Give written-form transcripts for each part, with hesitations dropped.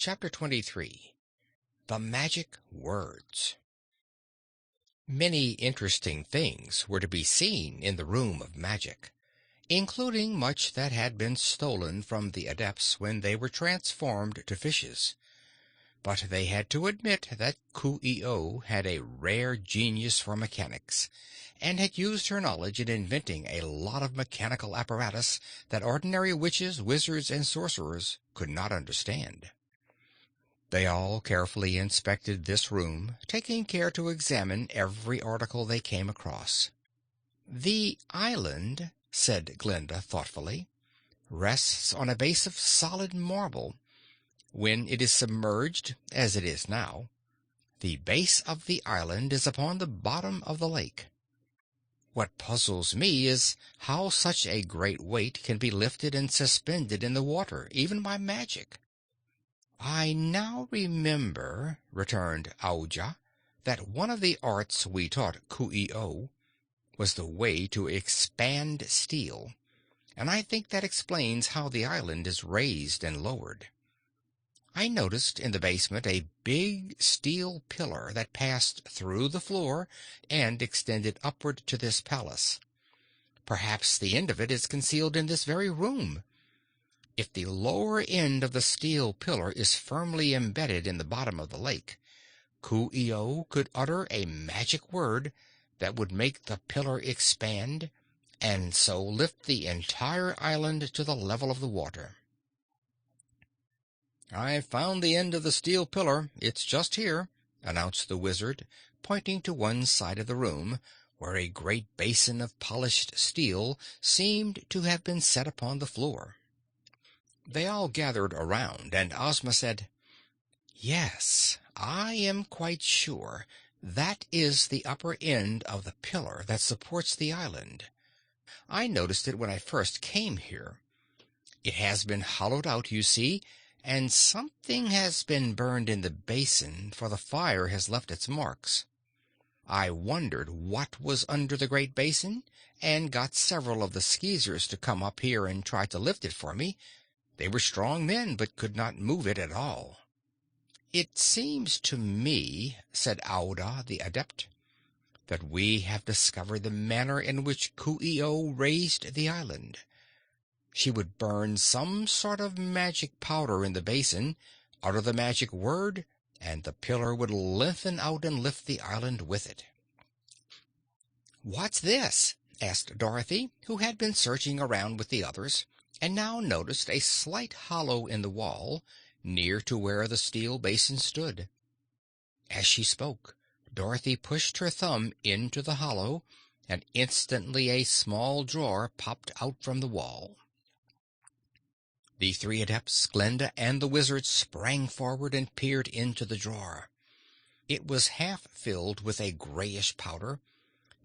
Chapter 23. The Magic Words. Many interesting things were to be seen in the Room of Magic, including much that had been stolen from the Adepts when they were transformed to fishes. But they had to admit that Coo ee oh had a rare genius for mechanics, and had used her knowledge in inventing a lot of mechanical apparatus that ordinary witches, wizards, and sorcerers could not understand. They all carefully inspected this room, taking care to examine every article they came across. "The island," said Glinda thoughtfully, "rests on a base of solid marble. When it is submerged, as it is now, the base of the island is upon the bottom of the lake. What puzzles me is how such a great weight can be lifted and suspended in the water, even by magic." "I now remember," returned Aoja, "that one of the arts we taught Coo ee oh was the way to expand steel, and I think that explains how the island is raised and lowered. I noticed in the basement a big steel pillar that passed through the floor and extended upward to this palace. Perhaps the end of it is concealed in this very room. If the lower end of the steel pillar is firmly embedded in the bottom of the lake, Coo ee oh could utter a magic word that would make the pillar expand, and so lift the entire island to the level of the water." "I've found the end of the steel pillar. It's just here," announced the wizard, pointing to one side of the room, where a great basin of polished steel seemed to have been set upon the floor. They all gathered around, and Ozma said, "Yes, I am quite sure that is the upper end of the pillar that supports the island. I noticed it when I first came here. It has been hollowed out, you see, and something has been burned in the basin, for the fire has left its marks. I wondered what was under the great basin, and got several of the Skeezers to come up here and try to lift it for me. They were strong men, but could not move it at all." "It seems to me," said Auda the Adept, "that we have discovered the manner in which Coo ee oh raised the island. She would burn some sort of magic powder in the basin, utter the magic word, and the pillar would lengthen out and lift the island with it." "What's this?" asked Dorothy, who had been searching around with the others, and now noticed a slight hollow in the wall, near to where the steel basin stood. As she spoke, Dorothy pushed her thumb into the hollow, and instantly a small drawer popped out from the wall. The three Adepts, Glinda, and the Wizard sprang forward and peered into the drawer. It was half filled with a grayish powder,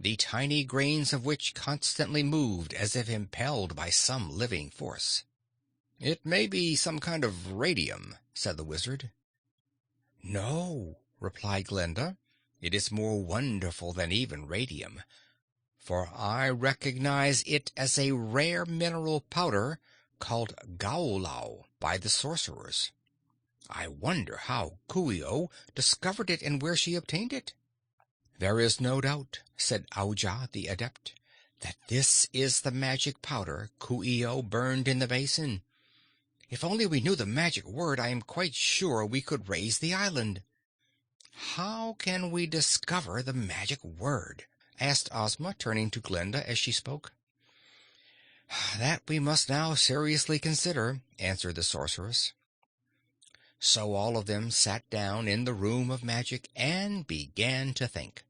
the tiny grains of which constantly moved as if impelled by some living force. "It may be some kind of radium," said the Wizard. "No," replied Glinda, "it is more wonderful than even radium, for I recognize it as a rare mineral powder called gowlow by the sorcerers. I wonder how Coo ee oh discovered it and where she obtained it." "There is no doubt," said Aoja the Adept, "that this is the magic powder Coo ee oh burned in the basin. If only we knew the magic word, I am quite sure we could raise the island." "How can we discover the magic word?" asked Ozma, turning to Glinda as she spoke. "That we must now seriously consider," answered the sorceress. So all of them sat down in the Room of Magic and began to think.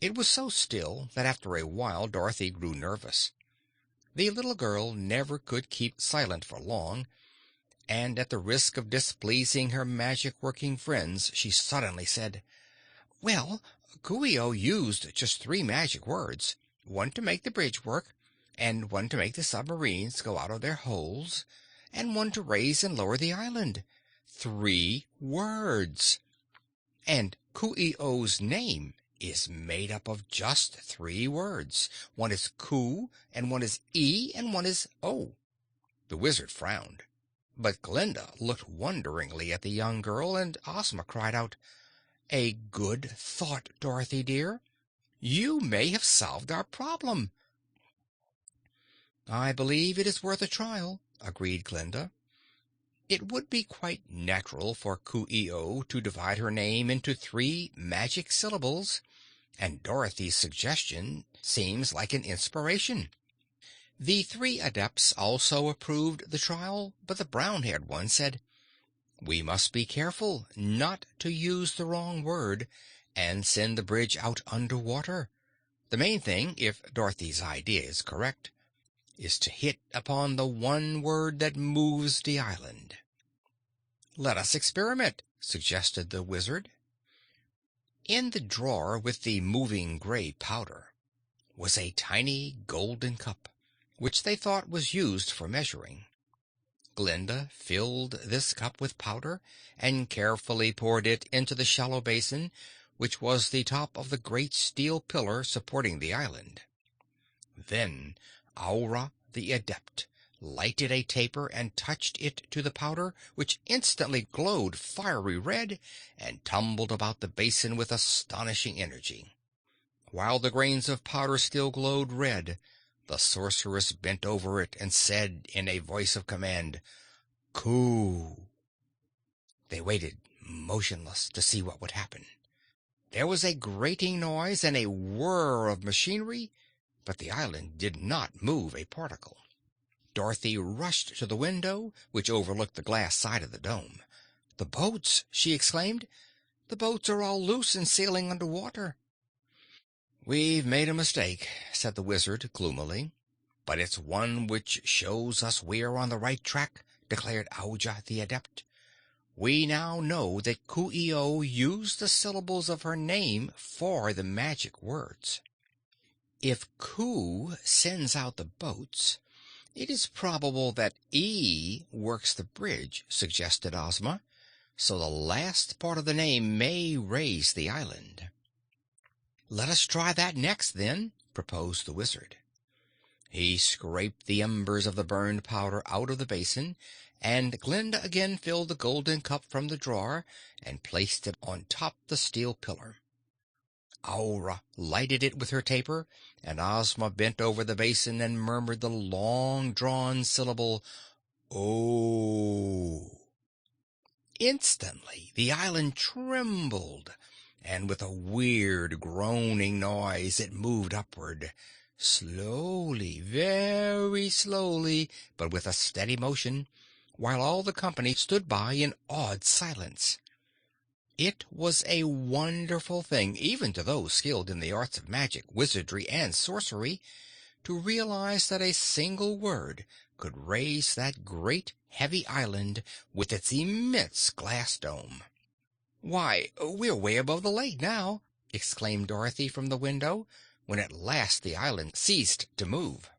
It was so still that after a while Dorothy grew nervous. The little girl never could keep silent for long, and at the risk of displeasing her magic-working friends she suddenly said, "Well, Coo ee oh used just 3 magic words, one to make the bridge work, and one to make the submarines go out of their holes, and one to raise and lower the island. 3 words! And Coo ee oh's name is made up of just 3 words. One is Coo, and one is E, and one is O." The Wizard frowned. But Glinda looked wonderingly at the young girl, and Ozma cried out, "A good thought, Dorothy dear. You may have solved our problem." "I believe it is worth a trial," agreed Glinda. "It would be quite natural for Coo ee oh to divide her name into 3 magic syllables, and Dorothy's suggestion seems like an inspiration." The 3 Adepts also approved the trial, but the brown-haired one said, "We must be careful not to use the wrong word and send the bridge out under water. The main thing, if Dorothy's idea is correct, is to hit upon the one word that moves the island." "Let us experiment," suggested the Wizard. In the drawer with the moving gray powder was a tiny golden cup, which they thought was used for measuring. Glinda filled this cup with powder and carefully poured it into the shallow basin, which was the top of the great steel pillar supporting the island. Then Aura the Adept lighted a taper and touched it to the powder, which instantly glowed fiery red and tumbled about the basin with astonishing energy. While the grains of powder still glowed red, the sorceress bent over it and said in a voice of command, "Coo!" They waited motionless to see what would happen. There was a grating noise and a whir of machinery, but the island did not move a particle. Dorothy rushed to the window, which overlooked the glass side of the dome. "The boats!" she exclaimed. "The boats are all loose and sailing under water." "We've made a mistake," said the Wizard gloomily. "But it's one which shows us we're on the right track," declared Aujah the Adept. "We now know that Coo ee oh used the syllables of her name for the magic words." "If Coo sends out the boats, it is probable that works the bridge," suggested Ozma. "So the last part of the name may raise the island." "Let us try that next, then," proposed the Wizard. He scraped the embers of the burned powder out of the basin, and Glinda again filled the golden cup from the drawer and placed it on top the steel pillar. Aura lighted it with her taper, and Ozma bent over the basin and murmured the long-drawn syllable, "Oh." Instantly the island trembled, and with a weird groaning noise it moved upward. Slowly, very slowly, but with a steady motion, while all the company stood by in awed silence. It was a wonderful thing, even to those skilled in the arts of magic, wizardry, and sorcery, to realize that a single word could raise that great, heavy island with its immense glass dome. "Why, we're way above the lake now!" exclaimed Dorothy from the window, when at last the island ceased to move.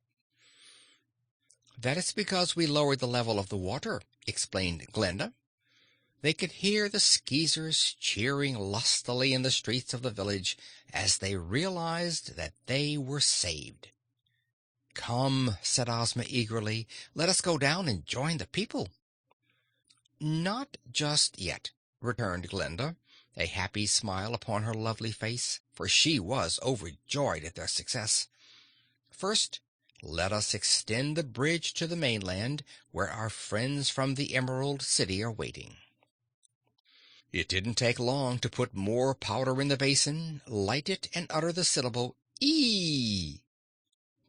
"That is because we lowered the level of the water," explained Glinda. They could hear the Skeezers cheering lustily in the streets of the village as they realized that they were saved. "Come," said Ozma eagerly, "let us go down and join the people." "Not just yet," returned Glinda, a happy smile upon her lovely face, for she was overjoyed at their success. "First, let us extend the bridge to the mainland, where our friends from the Emerald City are waiting." It didn't take long to put more powder in the basin, light it, and utter the syllable "ee."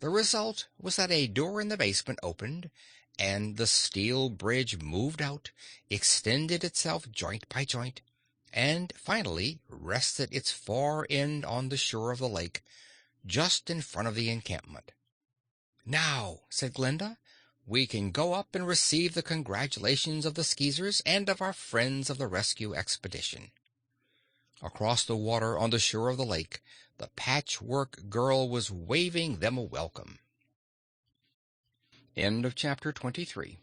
The result was that a door in the basement opened, and the steel bridge moved out, extended itself joint by joint, and finally rested its far end on the shore of the lake, just in front of the encampment. "Now," said Glinda, "we can go up and receive the congratulations of the Skeezers and of our friends of the rescue expedition." Across the water on the shore of the lake, the Patchwork Girl was waving them a welcome. End of chapter 23.